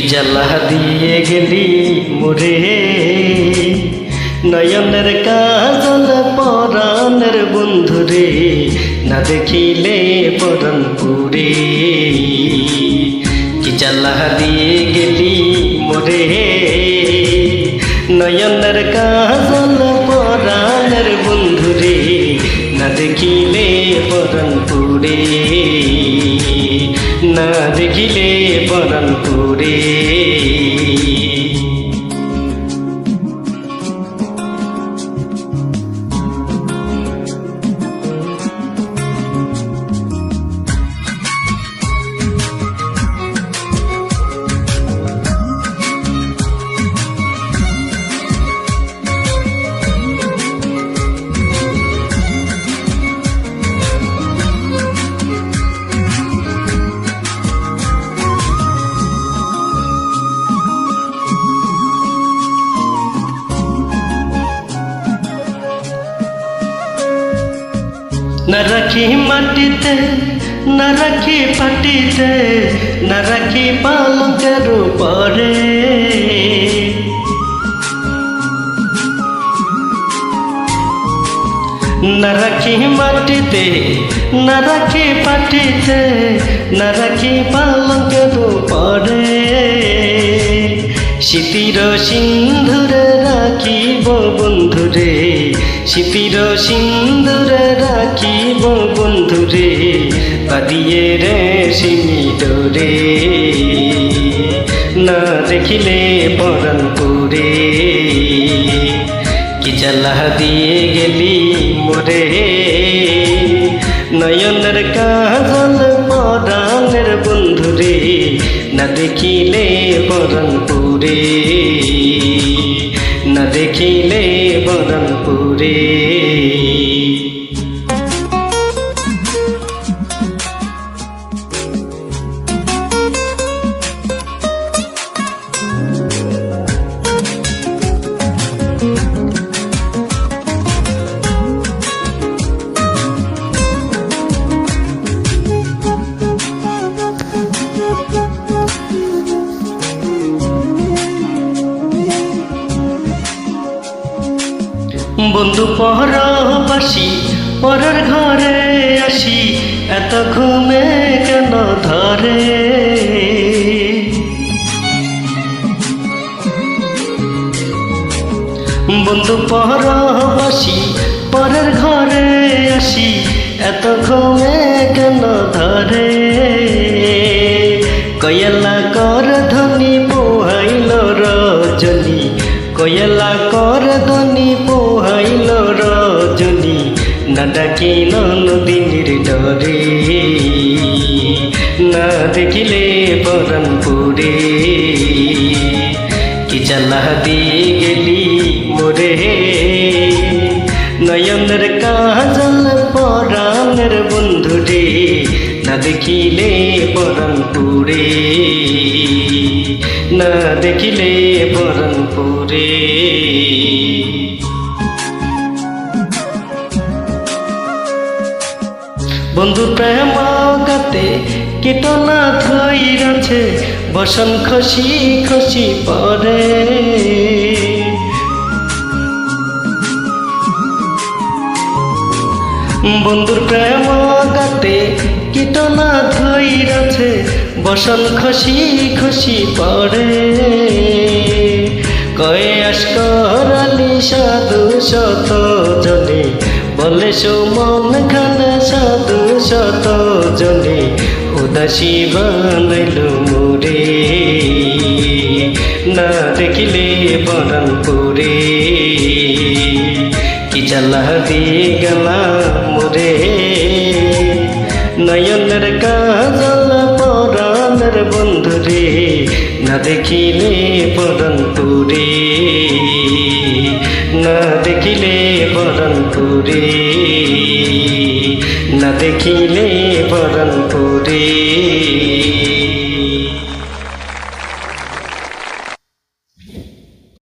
জ্বালা দিয়ে গেলি মোরে নয়নের কাজল পরাণের বন্ধুরে না দেখিলে পরাণ পুরে কি জ্বালা দিয়ে গেলি মোরে নয়নের কাজল পরাণের বন্ধুরে না দেখিলে পরাণ পুরে না দেখিলে পরাণ পুরে না রাখি মাটিতে না রাখি পাটিতে না রাখি পালকের উপরে না রাখি মাটিতে না রাখি পাটিতে না রাখি পালকের উপরে স্মৃতির সিন্ধুরে রাখিব বন্ধুরে স্মৃতির সিন্ধুরে রাখিব বন্ধুরে পাদিয়ে রে সিমিডরে না দেখিলে পরাণ পুরে কি জ্বালা দিয়ে গেলি মোরে নয়নের কাজল পরাণের বন্ধুরে না দেখিলে পরাণ পুরে না দেখিলে পরাণ পুরে বন্ধু পরবাসী পরের ঘরে আসি এত ঘুমে কেন ধরে বন্ধু পরবাসী পরের ঘরে আসি এত ঘুমে কেন ধরে কয়লা কর ধনী পোহাইল রজনী কয়লা কর ধনী পোহাইল রজনী না ডাকিল নদীর ডরে না দেখিলে পরাণ পুরে কি জ্বালা দিয়ে গেলি মোরে নয়নের কাজল পরাণের বন্ধুরে না দেখিলে পরাণ পুরে না দেখিলে পরাণ পুরে বন্ধু প্রেম গাতে কীটনা ধইরাছে বসন খসি খসি পরে বন্ধুর প্রেম গাতে কীটনা ধইরাছে বসন খসি খসি পরে কয়ে আসকরালি সাধু শত জনে বলে সুমন খানে সাধু শত জনে উদাসী বানাইল মোরে না দেখিলে পরাণ পুরে কি জ্বালা দিয়ে গেলা মোরে নয়নের কাজল পরাণের বন্ধুরে না দেখিলে পরাণ পুরে না দেখিলে পরাণ পুরে না দেখিলে পরাণ পুরে।